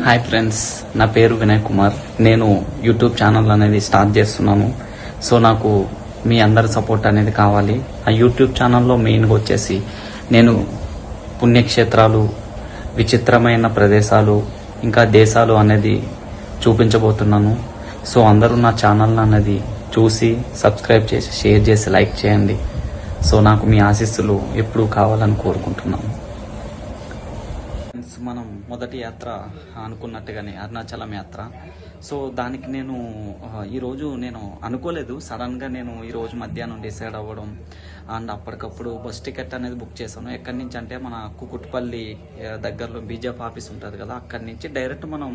Hi friends, నా పేరు వినయ్ కుమార్. నేను యూట్యూబ్ ఛానల్ అనేది స్టార్ట్ చేస్తున్నాను. సో నాకు మీ అందరి సపోర్ట్ అనేది కావాలి. ఆ యూట్యూబ్ ఛానల్లో మెయిన్గా వచ్చేసి నేను పుణ్యక్షేత్రాలు, విచిత్రమైన ప్రదేశాలు, ఇంకా దేశాలు అనేది చూపించబోతున్నాను. సో అందరూ నా ఛానల్ అనేది చూసి సబ్స్క్రైబ్ చేసి షేర్ చేసి లైక్ చేయండి. సో నాకు మీ ఆశీస్సులు ఎప్పుడూ కావాలని కోరుకుంటున్నాను. మనం మొదటి యాత్ర అనుకున్నట్టుగానే అరుణాచలం యాత్ర. సో దానికి నేను ఈరోజు నేను అనుకోలేదు, సడన్గా నేను ఈరోజు మధ్యాహ్నం డిసైడ్ అవ్వడం అండ్ అప్పటికప్పుడు బస్ టికెట్ అనేది బుక్ చేశాను. ఎక్కడి నుంచి అంటే మన కుకుట్పల్లి దగ్గరలో బీజేపీ ఆఫీస్ ఉంటుంది కదా, అక్కడి నుంచి డైరెక్ట్ మనం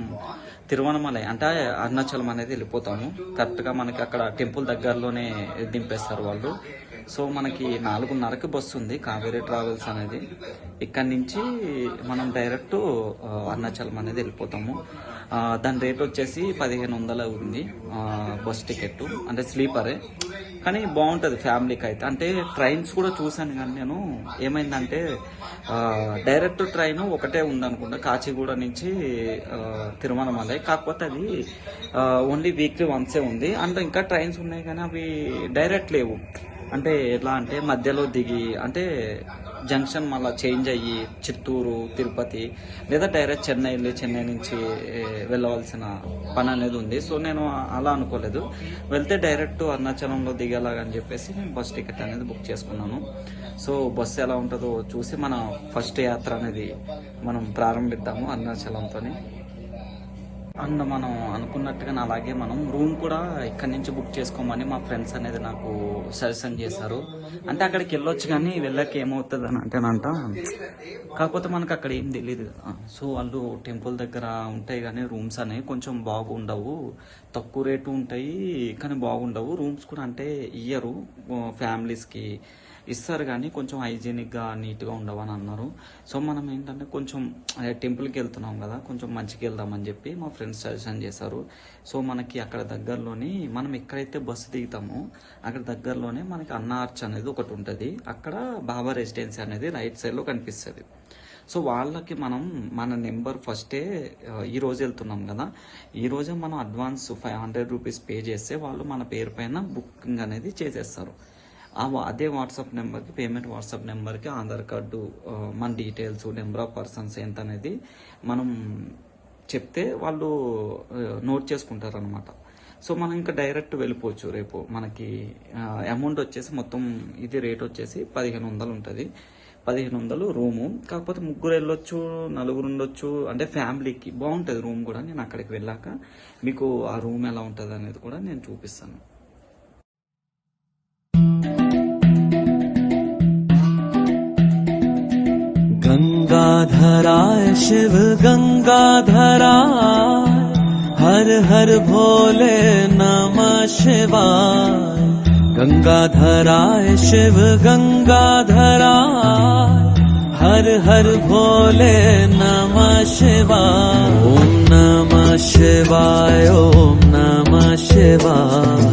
తిరువణమలై అంటే అరుణాచలం అనేది వెళ్ళిపోతాము. కరెక్ట్గా మనకి అక్కడ టెంపుల్ దగ్గరలోనే దింపేస్తారు వాళ్ళు. సో మనకి 4:30కి బస్సు ఉంది, కావేరీ ట్రావెల్స్ అనేది. ఇక్కడి నుంచి మనం డైరెక్ట్ అరుణాచలం అనేది వెళ్ళిపోతాము. దాని రేట్ వచ్చేసి 1500 ఉంది బస్ టికెట్, అంటే స్లీపరే. కానీ బాగుంటుంది ఫ్యామిలీకి అయితే. అంటే ట్రైన్స్ కూడా చూశాను, కానీ నేను ఏమైందంటే డైరెక్ట్ ట్రైన్ ఒకటే ఉందనుకుంటా కాచిగూడ నుంచి తిరుమలమలై. కాకపోతే అది ఓన్లీ వీక్లీ వన్సే ఉంది. అంటే ఇంకా ట్రైన్స్ ఉన్నాయి కానీ అవి డైరెక్ట్ లేవు. అంటే ఎట్లా అంటే మధ్యలో దిగి అంటే జంక్షన్ మళ్ళీ చేంజ్ అయ్యి చిత్తూరు, తిరుపతి లేదా డైరెక్ట్ చెన్నై నుంచి వెళ్ళవలసిన పని అనేది ఉంది. సో నేను అలా అనుకోలేదు, వెళ్తే డైరెక్ట్ అరుణాచలంలో దిగేలాగని చెప్పేసి నేను బస్ టికెట్ అనేది బుక్ చేసుకున్నాను. సో బస్సు ఎలా ఉంటుందో చూసి మన ఫస్ట్ యాత్ర అనేది మనం ప్రారంభిద్దాము అరుణాచలంతో. అండ్ మనం అనుకున్నట్టుగా అలాగే మనం రూమ్ కూడా ఇక్కడి నుంచి బుక్ చేసుకోమని మా ఫ్రెండ్స్ అనేది నాకు సజెషన్ చేశారు. అంటే అక్కడికి వెళ్ళొచ్చు కానీ వెళ్ళక ఏమవుతుంది అని అంటేనంట, కాకపోతే మనకు అక్కడ ఏం తెలియదు కదా. సో వాళ్ళు టెంపుల్ దగ్గర ఉంటాయి కానీ రూమ్స్ అనేవి కొంచెం బాగుండవు, తక్కువ రేటు ఉంటాయి కానీ బాగుండవు. రూమ్స్ కూడా అంటే ఇయ్యరు, ఫ్యామిలీస్కి ఇస్తారు కానీ కొంచెం హైజీనిక్గా నీట్గా ఉండవని అన్నారు. సో మనం ఏంటంటే కొంచెం టెంపుల్కి వెళ్తున్నాం కదా, కొంచెం మంచిగా వెళ్దామని చెప్పి మా ఫ్రెండ్స్ సజెషన్ చేశారు. సో మనకి అక్కడ దగ్గరలోని మనం ఎక్కడైతే బస్సు దిగుతామో అక్కడ దగ్గరలోనే మనకి అన్న ఆర్చ్ అనేది ఒకటి ఉంటుంది. అక్కడ బాబా రెసిడెన్సీ అనేది రైట్ సైడ్లో కనిపిస్తుంది. సో వాళ్ళకి మనం మన నెంబర్ ఫస్టే ఈ రోజు వెళ్తున్నాం కదా, ఈ రోజే మనం అడ్వాన్స్ 500 రూపీస్ పే చేస్తే వాళ్ళు మన పేరు పైన బుకింగ్ అనేది చేసేస్తారు. అదే వాట్సాప్ నెంబర్కి, పేమెంట్ వాట్సాప్ నెంబర్కి ఆధార్ కార్డు, మన డీటెయిల్స్, నెంబర్ ఆఫ్ పర్సన్స్ ఎంత అనేది మనం చెప్తే వాళ్ళు నోట్ చేసుకుంటారు అనమాట. సో మనం ఇంకా డైరెక్ట్ వెళ్ళిపోవచ్చు. రేపు మనకి అమౌంట్ వచ్చేసి మొత్తం ఇది రేట్ వచ్చేసి 1500 ఉంటుంది. 1500 రూము. కాకపోతే ముగ్గురు వెళ్ళొచ్చు, నలుగురు ఉండొచ్చు, అంటే ఫ్యామిలీకి బాగుంటుంది రూమ్ కూడా. నేను అక్కడికి వెళ్ళాక మీకు ఆ రూమ్ ఎలా ఉంటుంది అనేది కూడా నేను చూపిస్తాను. गंगाधराय शिव गंगाधराय, हर हर भोले नमः शिवाय. गंगाधराय शिव गंगाधराय, हर हर भोले नमः शिवाय. ओम नमः शिवाय, ओम नमः शिवाय,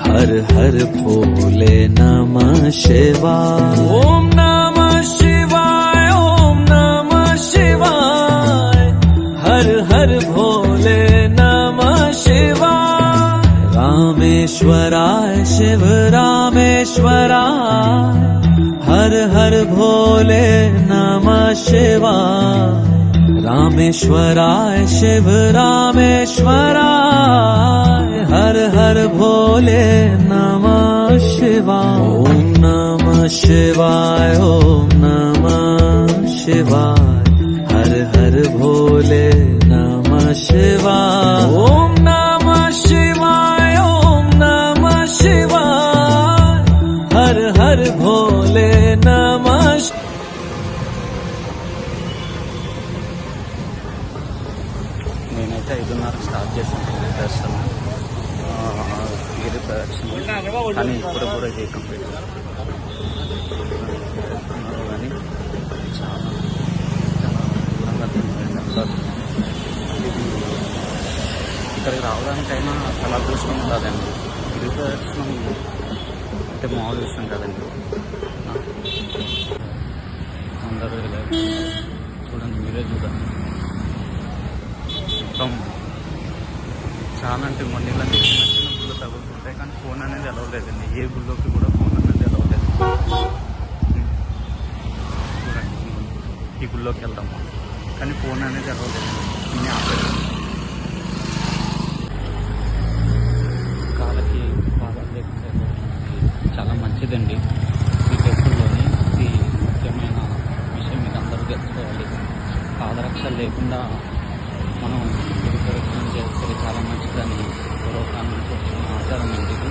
हर हर भोले नमः शिवाय. ओम नमः शिवाय, ओम नमः शिवाय, हर हर भोले नमः शिवाय. रामेश्वराय शिव रामेश्वराय, हर हर भोले नमः शिवाय. रामेश्वराय शिव रामेश्वराय, हर हर भोले नमः शिवाय. ओम नमः शिवाय, ओम नमः शिवाय, हर हर भोले नमः शिवाय. ओम नमः शिवाय, ओम नमः शिवाय, हर हर भोले नमः. నేనైతే 5:30కి స్టార్ట్ చేశాను దర్శనం, గిరి ప్రదక్షిణ. కానీ ఇప్పుడు కూడా ఇది కంప్లీట్ కానీ చాలా ఇది ఇక్కడికి రావడానికైనా చాలా అదృష్టం ఉండాలండి. గిరి ప్రదక్షిణం అంటే మామూలు విషయం కదండి. అందరూ చూడండి, మీరే చూడండి. అలాంటి మొన్న ఇలాంటి చిన్న చిన్న గుళ్ళు తగులుతుంటాయి, కానీ ఫోన్ అనేది అలవ్ లేదండి. ఏ గుళ్ళోకి కూడా ఫోన్ అనేది అలవ్ లేదు. చూడండి, ఈ గుళ్ళోకి వెళ్దాము కానీ ఫోన్ అనేది అలవ్ లేదండి. అన్నీ ఆపలేదు. కాళ్ళకి పాదాలు లేకుండా చాలా మంచిదండి ఈ టెంపుల్లోని. ఇది ముఖ్యమైన విషయం, మీకు అందరూ తెలుసుకోవాలి. పాదరక్షలు లేకుండా మనం గుడి ప్రదక్షిణ చేస్తే చాలా మంచిదని పూర్వకాలం నుంచి వచ్చిన ఆచారం అండి ఇది.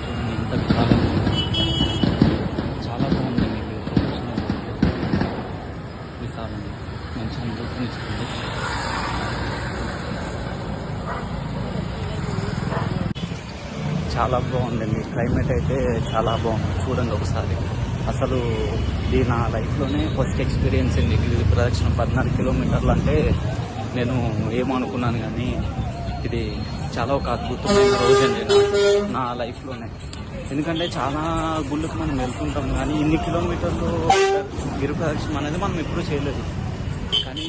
చూడండి ఎంత విశాలంగా చాలా బాగుందండి. గుడి ప్రదక్షిణ విశాలంగా మంచి అనుభూతినిస్తుంది. చాలా బాగుందండి. క్లైమేట్ అయితే చాలా బాగుంది. చూడండి ఒకసారి. అసలు ఇది నా లైఫ్లోనే ఫస్ట్ ఎక్స్పీరియన్స్ అండి. గిరి ప్రదక్షిణ 14 కిలోమీటర్లు అంటే నేను ఏమనుకున్నాను, కానీ ఇది చాలా ఒక అద్భుతమైన రోజు అండి నా లైఫ్లోనే. ఎందుకంటే చాలా గుళ్ళకి మనం వెళ్తుంటాం, కానీ ఇన్ని కిలోమీటర్లు గిరి ప్రదక్షిణ అనేది మనం ఎప్పుడూ చేయలేదు. కానీ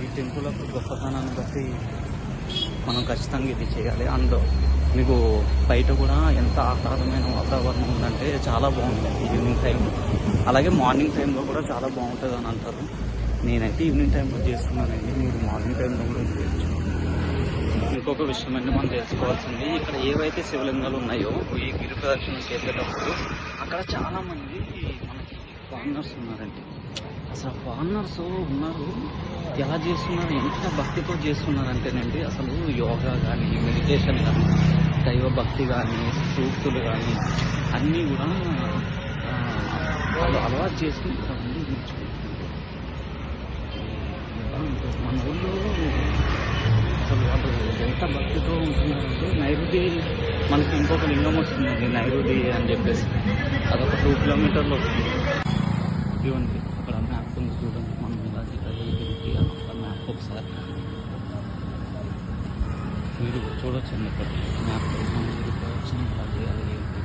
ఈ టెంపుల్ యొక్క గొప్పతనాన్ని బట్టి మనం ఖచ్చితంగా ఇది చేయాలి. అండ్ మీకు బయట కూడా ఎంత ఆహ్లాదమైన వాతావరణం ఉందంటే చాలా బాగుంటుంది ఈవినింగ్ టైం. అలాగే మార్నింగ్ టైంలో కూడా చాలా బాగుంటుంది అని అంటారు. నేనైతే ఈవినింగ్ టైంలో చేస్తున్నానండి, మీరు మార్నింగ్ టైంలో కూడా చేయొచ్చు. ఇంకొక విషయం అండి మనం తెలుసుకోవాల్సింది, ఇక్కడ ఏవైతే శివలింగాలు ఉన్నాయో ఈ గిరి ప్రదక్షిణ చేసేటప్పుడు అక్కడ చాలామంది మనకి ఫారినర్స్ ఉన్నారండి. అసలు ఫారినర్స్ ఉన్నారు, ఎలా చేస్తున్నారు, ఎంత భక్తితో చేస్తున్నారంటేనండి, అసలు యోగా కానీ మెడిటేషన్ కానీ దైవ భక్తి కానీ సూక్తులు కానీ అన్నీ కూడా వాళ్ళు అలవాటు చేసుకుంటారండి. మన ఊళ్ళో అసలు వాళ్ళు ఎంత భక్తితో ఉంటున్నారంటే, నైరుతి మనకి ఇంకొక లింగం వస్తుందండి, నైరుతి అని చెప్పేసి. అదొక 2 కిలోమీటర్లు వస్తుంది. ఇవ్వండి అక్కడ మ్యాప్ ఉంది చూడండి. మనం ఇలా తిరిగి అక్కడ మ్యాప్ ఒకసారి మీరు చూడొచ్చండి. ఇక్కడ మ్యాప్ మనం తిరిగిపోవచ్చు. ఇలా చేయాలి ఏంటి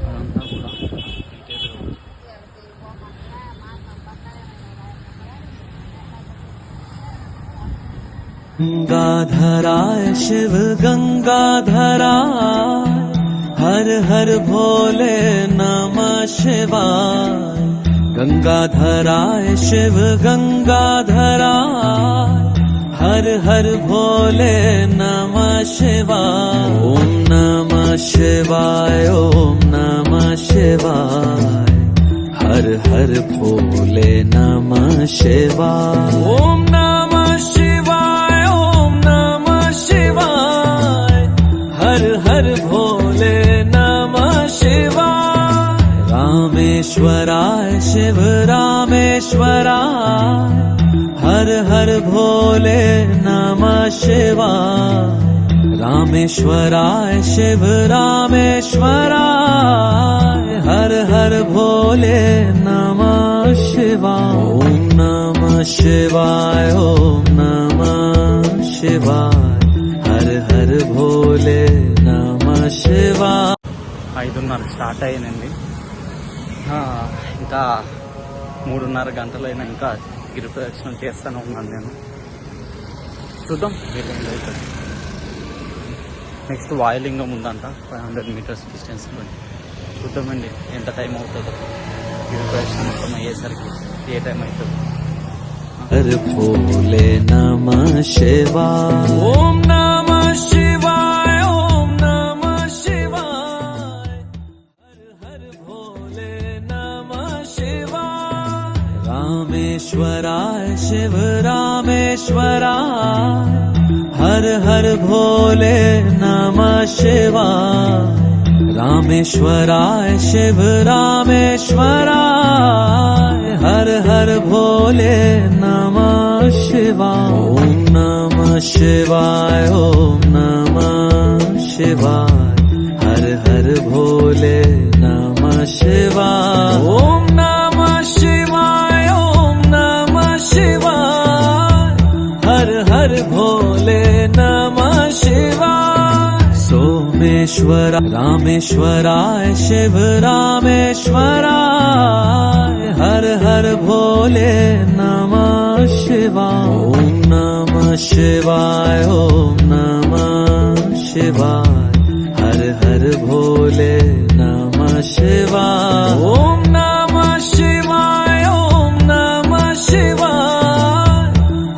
అదంతా కూడా డీటెయిల్గా ఉంది. गंगाधराय शिव गंगाधराय हर हर भोले नमः शिवाय। गंगाधराय शिव गंगाधराय हर हर भोले नमः शिवाय। ओम नमः शिवाय ओम नमः शिवाय हर हर भोले नमः शिवाय। ओम नमः शिवाय ओम नमः शिवाय हर हर भोले नमः शिवाय। रामेश्वराय शिव रामेश्वराय हर हर भोले नमः शिवाय। रामेश्वराय शिव रामेश्वराय हर हर भोले नमः शिवाय। ओम नमः शिवाय ओम नमः शिवाय हर हर भोले नमः शिवाय। 5:30 స్టార్ట్ అయ్యానండి. ఇంకా 3:30 గంటలైనా ఇంకా గిరి ప్రదక్షిణ చేస్తూనే ఉన్నాను నేను. చూద్దాం వీళ్ళేంటి అవుతుంది. నెక్స్ట్ వాయులింగం ఉందంట 500 మీటర్స్ డిస్టెన్స్లో. చూద్దామండి ఎంత టైం అవుతుందో గిరి ప్రదక్షిణ మొత్తం అయ్యేసరికి, ఏ టైం అవుతుంది. हर भोले नमः शिवाय। ओम नमः शिवाय ओम नमः शिवाय हर हर भोले नमः शिवाय। रामेश्वराय शिव रामेश्वराय हर हर भोले नमः शिवाय। रामेश्वराय शिव रामेश्वराय हर हर भोले नमः शिवाय। ओम नमः शिवाय ओम नमः शिवाय हर हर भोले नमः शिवाय। ओम नमः शिवाय ओम नमः शिवाय हर हर भोले नमः शिवाय। सोमेश्वर रामेश्वराय शिव रामेश्वराय हर हर भोले नमः शिवाय। ओम नमः शिवाय ओम नमः शिवाय हर हर भोले नमः शिवाय ओम नमः शिवाय ओम नमः शिवाय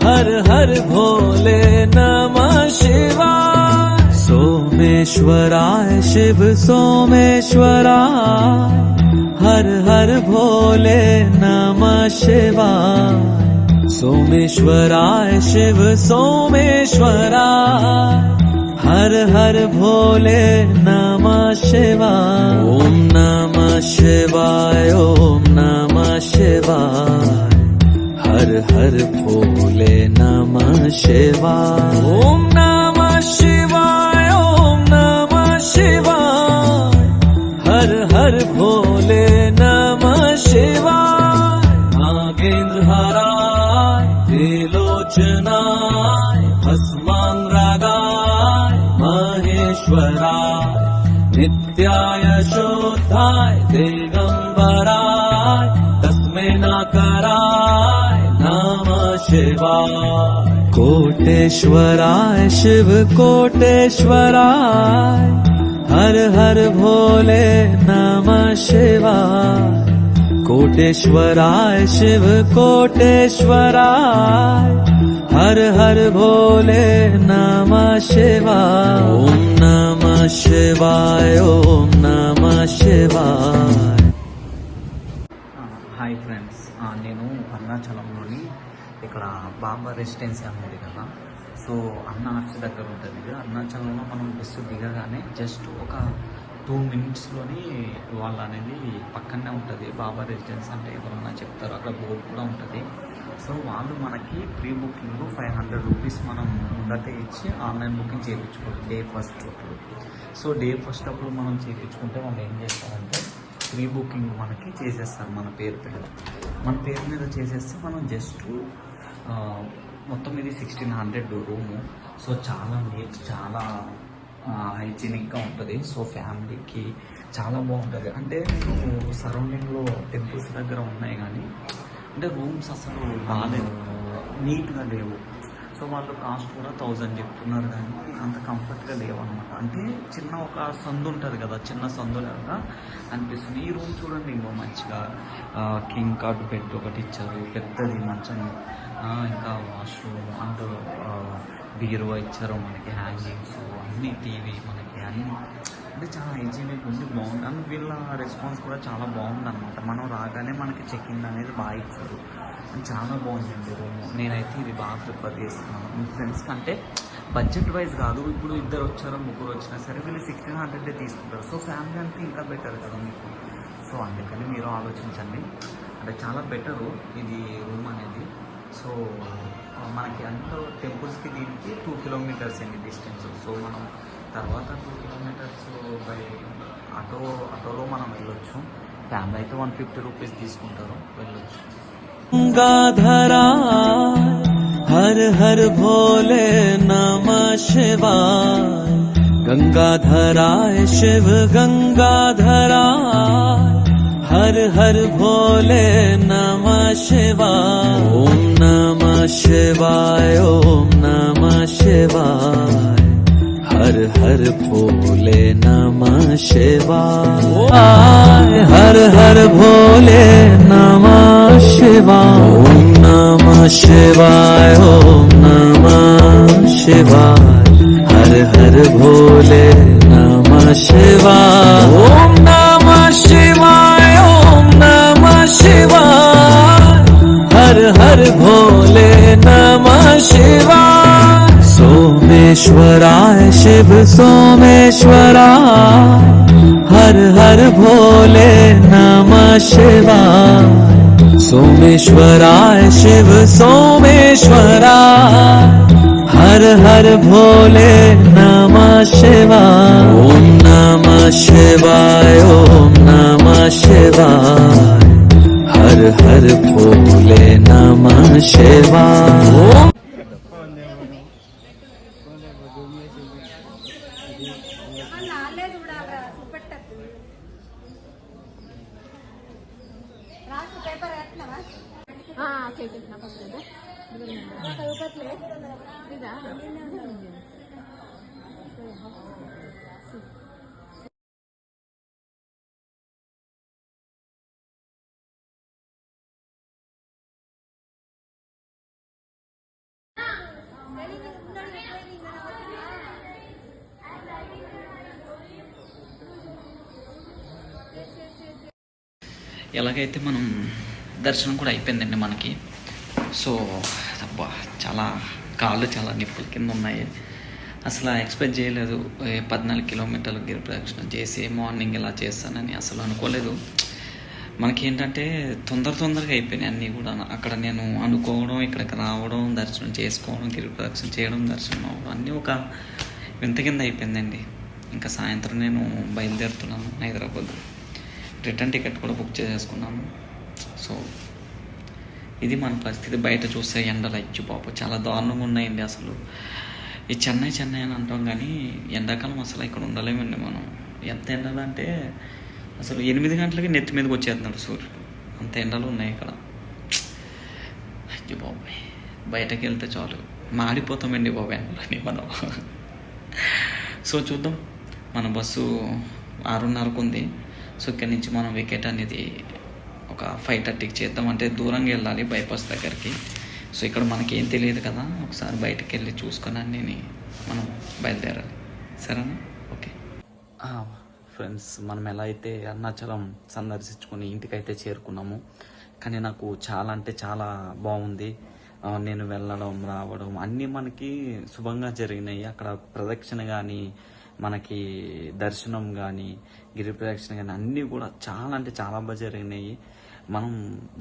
हर हर भोले नमः शिवाय सोमेश्वराय शिव सोमेश्वराय हर हर भोले नमः शिवाय सोमेश्वराय शिव सोमेश्वराय हर हर भोले नमः शिवाय ओम नमः शिवाय ओम नमः शिवाय हर हर भोले नमः शिवाय ओम नमः शिवाय ओम नमः शिवाय हर हर भोले नमः शिवाय नागेंद्र हराय त्रिलोचनाय भस्मांगरागाय महेश्वराय नित्याय शोधाय दिगंबराय तस्मै नाकराय नमः शिवाय कोटेश्वराय शिव कोटेश्वराय हर हर भोले नमः शिवाय कोटेश्वराय शिव कोटेश्वराय हर हर भोले नमः शिवाय ओम नमः शिवाय ओम नमः शिवाय హాయ్ ఫ్రెండ్స్, నేను అరుణాచలంలోని ఇక్కడ బాబా రెసిడెన్సీ అనేది కదా. సో అన్న ఆర్చ్ దగ్గర ఉంటుంది కదా. అరుణాచలంలో మనం బస్సు దిగగానే జస్ట్ ఒక 2 మినిట్స్లోని వాళ్ళు అనేది పక్కనే ఉంటుంది. బాబా రెసిడెన్సీ అంటే ఎవరన్నా చెప్తారు, అక్కడ బోర్డు కూడా ఉంటుంది. సో వాళ్ళు మనకి ప్రీ బుకింగ్ 500 రూపీస్ మనం ముందటే ఇచ్చి ఆన్లైన్ బుకింగ్ చేయించుకోవాలి డే ఫస్ట్ అప్పుడు. సో డే ఫస్ట్ అప్పుడు మనం చేయించుకుంటే వాళ్ళు ఏం చేస్తారంటే ప్రీ బుకింగ్ మనకి చేసేస్తారు. మన పేరు మీద చేసేస్తే మనం జస్ట్ మొత్తం ఇది 1600 రూము. సో చాలా నీట్, చాలా హైజీనిక్గా ఉంటుంది. సో ఫ్యామిలీకి చాలా బాగుంటుంది. అంటే నేను సరౌండింగ్లో టెంపుల్స్ దగ్గర ఉన్నాయి కానీ అంటే రూమ్స్ అసలు బాగాలేవు, నీట్గా లేవు. సో వాళ్ళు కాస్ట్ కూడా 1000 చెప్తున్నారు కానీ అంత కంఫర్ట్గా లేవు అనమాట. అంటే చిన్న ఒక సందు ఉంటుంది కదా, చిన్న సందులాగా అనిపిస్తుంది. ఈ రూమ్ చూడండి, ఇంకో మంచిగా కింగ్ కార్డ్ బెడ్ ఒకటి ఇచ్చారు, పెద్దది మంచం, ఇంకా వాష్రూమ్ అండ్ బీరువా ఇచ్చారు మనకి, హ్యాంగింగ్స్ అన్నీ, టీవీ మనకి అన్నీ. అంటే చాలా హైజీనిక్ ఉంది, బాగుంది. అండ్ వీళ్ళ రెస్పాన్స్ కూడా చాలా బాగుంది అనమాట. మనం రాగానే మనకి చెక్కింగ్ అనేది బాగా ఇచ్చారు. చాలా బాగుందండి రూము. నేనైతే ఇది బాగా ప్రిఫర్ చేస్తున్నాను. మీ ఫ్రెండ్స్ కంటే బడ్జెట్ వైజ్ కాదు, ఇప్పుడు 2 వచ్చారో 3 వచ్చినా సరే వీళ్ళు 1600 తీసుకుంటారు. సో ఫ్యామిలీ అంటే ఇంకా బెటర్ కదా మీకు. సో అందుకని మీరు ఆలోచించండి, అంటే చాలా బెటరు ఇది రూమ్ అనేది. సో మనకి అంత టెంపుల్స్కి దీనికి 2 కిలోమీటర్స్ అండి డిస్టెన్స్. సో మనం తర్వాత 2 కిలోమీటర్స్ బై ఆటోలో మనం వెళ్ళొచ్చు. ఫ్యామిలీ అయితే 150 రూపీస్ తీసుకుంటారు, వెళ్ళొచ్చు. गंगाधरा हर हर भोले नमः शिवाय गंगाधराय शिव गंगाधराय हर हर भोले नमः शिवाय ओम नमः शिवाय ओम नमः शिवाय हर हर भोले नमः शिवाय हर हर भोले नमः शिवाय ओम नमः शिवाय ओम नमः शिवाय हर हर भोले नमः शिवाय ओम नमः शिवाय ओम नमः शिवाय हर हर भोले नमः शिवाय सोमेश्वराय शिव सोमेश्वराय हर हर भोले नमः शिवाय सोमेश्वराय शिव सोमेश्वराय हर हर भोले नमः शिवाय ओम नमः शिवाय ओम नमः शिवाय हर हर भोले नमः शिवाय ओम కేక్ ఫస్ట్ ఎలాగైతే మనం దర్శనం కూడా అయిపోయిందండి మనకి. సో అబ్బా చాలా కాళ్ళు చాలా నిప్పుల కింద ఉన్నాయి. అసలు ఎక్స్పెక్ట్ చేయలేదు 14 కిలోమీటర్లు గిరి ప్రదక్షిణ చేసి మార్నింగ్ ఇలా చేస్తానని అసలు అనుకోలేదు. మనకి ఏంటంటే తొందరగా అయిపోయినాయి అన్నీ కూడా. అక్కడ నేను అనుకోవడం, ఇక్కడికి రావడం, దర్శనం చేసుకోవడం, గిరి ప్రదక్షిణ చేయడం, దర్శనం అవ్వడం అన్నీ ఒక వింత కింద అయిపోయిందండి. ఇంకా సాయంత్రం నేను బయలుదేరుతున్నాను హైదరాబాద్. రిటర్న్ టికెట్ కూడా బుక్ చేసేసుకున్నాను. సో ఇది మన పరిస్థితి. బయట చూస్తే ఎండలు అయ్యి పాపం చాలా దారుణంగా ఉన్నాయండి. అసలు ఈ చెన్నై అని అంటాం కానీ ఎండాకాలం అసలు ఇక్కడ ఉండలేమండి మనం. ఎంత ఎండలు అంటే అసలు 8 గంటలకి నెత్తి మీదకి వచ్చేస్తున్నాడు సూర్యుడు. అంత ఎండలు ఉన్నాయి ఇక్కడ. అయ్యో బాబాయ్, బయటకు వెళ్తే చాలు మాడిపోతామండి బాబాయ్ ఎండలని మనం. సో చూద్దాం, మన బస్సు 6:30కు ఉంది. సో ఇక్కడి నుంచి మనం వికెట్ అనేది ఒక 5:30కి చేద్దాం. అంటే దూరంగా వెళ్ళాలి బైపాస్ దగ్గరికి. సో ఇక్కడ మనకి ఏం తెలియదు కదా, ఒకసారి బయటకు వెళ్ళి చూసుకొని అన్నీ మనం బయలుదేరాలి. సరేనా? ఓకే ఫ్రెండ్స్, మనం ఎలా అయితే అరుణాచలం సందర్శించుకొని ఇంటికైతే చేరుకున్నాము. కానీ నాకు చాలా అంటే చాలా బాగుంది. నేను వెళ్ళడం రావడం అన్నీ మనకి శుభంగా జరిగినాయి. అక్కడ ప్రదక్షిణ కానీ, మనకి దర్శనం కానీ, గిరి ప్రదక్షిణ కానీ అన్నీ కూడా చాలా అంటే చాలా బాగా జరిగినాయి.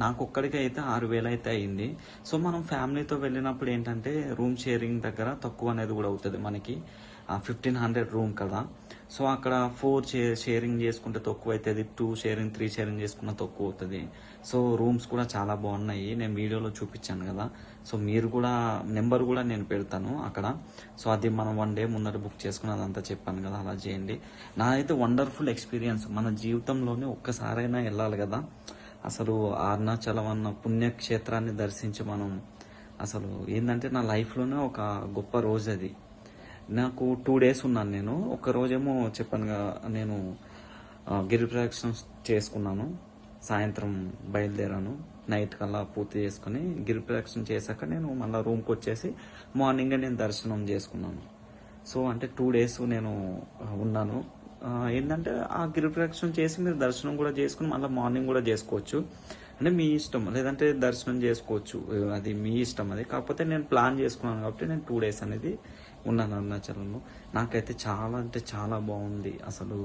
నాకు ఒక్కడికి అయితే 6,000 అయితే అయింది. సో మనం ఫ్యామిలీతో వెళ్ళినప్పుడు ఏంటంటే రూమ్ షేరింగ్ దగ్గర తక్కువ అనేది కూడా అవుతుంది మనకి. 1,500 రూమ్ కదా. సో అక్కడ 4 షేరింగ్ చేసుకుంటే తక్కువ అవుతుంది, 2 షేరింగ్ 3 షేరింగ్ చేసుకున్న తక్కువ అవుతుంది. సో రూమ్స్ కూడా చాలా బాగున్నాయి, నేను వీడియోలో చూపించాను కదా. సో మీరు కూడా నెంబర్ కూడా నేను పెడతాను అక్కడ. సో అది మనం 1 డే ముందర బుక్ చేసుకుని అదంతా చెప్పాను కదా, అలా చేయండి. నాదైతే వండర్ఫుల్ ఎక్స్పీరియన్స్. మన జీవితంలోనే ఒక్కసారైనా వెళ్ళాలి కదా. అసలు అరుణాచలం అన్న పుణ్యక్షేత్రాన్ని దర్శించి మనం అసలు ఏంటంటే నా లైఫ్లోనే ఒక గొప్ప రోజు అది. నాకు 2 డేస్ ఉన్నాను నేను. ఒక రోజేమో చెప్పానుగా నేను గిరి ప్రదక్షిణ చేసుకున్నాను, సాయంత్రం బయలుదేరాను, నైట్ కల్లా పూర్తి చేసుకుని గిరి ప్రదక్షిణ చేశాక నేను మళ్ళీ రూమ్కి వచ్చేసి మార్నింగే నేను దర్శనం చేసుకున్నాను. సో అంటే 2 డేస్ నేను ఉన్నాను. ఏంటంటే ఆ గిరి ప్రదక్షిణ చేసి మీరు దర్శనం కూడా చేసుకుని మళ్ళీ మార్నింగ్ కూడా చేసుకోవచ్చు. అంటే మీ ఇష్టం, లేదంటే దర్శనం చేసుకోవచ్చు, అది మీ ఇష్టం. అది కాకపోతే నేను ప్లాన్ చేసుకున్నాను కాబట్టి నేను 2 డేస్ అనేది ఉన్నాను అరుణాచలంలో. నాకైతే చాలా అంటే చాలా బాగుంది. అసలు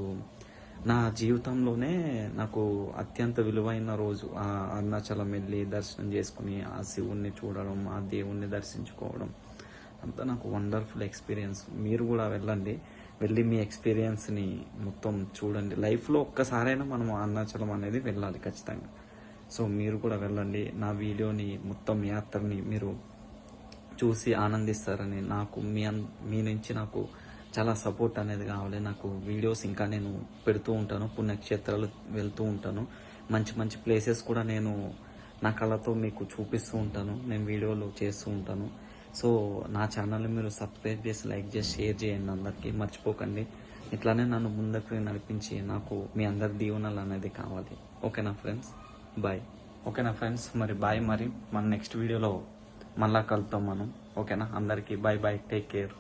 నా జీవితంలోనే నాకు అత్యంత విలువైన రోజు ఆ అరుణాచలం వెళ్ళి దర్శనం చేసుకుని ఆ శివుణ్ణి చూడడం, ఆ దేవుణ్ణి దర్శించుకోవడం అంతా నాకు వండర్ఫుల్ ఎక్స్పీరియన్స్. మీరు కూడా వెళ్ళండి, వెళ్ళి మీ ఎక్స్పీరియన్స్ని మొత్తం చూడండి. లైఫ్లో ఒక్కసారైనా మనం అరుణాచలం అనేది వెళ్ళాలి ఖచ్చితంగా. సో మీరు కూడా వెళ్ళండి. నా వీడియోని మొత్తం యాత్రని మీరు చూసి ఆనందిస్తారని, నాకు మీ నుంచి నాకు చాలా సపోర్ట్ అనేది కావాలి. నాకు వీడియోస్ ఇంకా నేను పెడుతూ ఉంటాను, పుణ్యక్షేత్రాలు వెళ్తూ ఉంటాను, మంచి మంచి ప్లేసెస్ కూడా నేను నా కళ్ళతో మీకు చూపిస్తూ ఉంటాను, నేను వీడియోలు చేస్తూ ఉంటాను. సో నా ఛానల్ని మీరు సబ్స్క్రైబ్ చేసి లైక్ చేసి షేర్ చేయండి, అందరికీ మర్చిపోకండి. ఇట్లానే నన్ను ముందుకు నడిపించి నాకు మీ అందరి దీవెనలు అనేది కావాలి. ఓకేనా ఫ్రెండ్స్? బాయ్. ఓకేనా ఫ్రెండ్స్? మరి బాయ్. మరి మన నెక్స్ట్ వీడియోలో మళ్ళా కలుద్దాం మనం. ఓకేనా? అందరికీ బాయ్ బాయ్, టేక్ కేర్.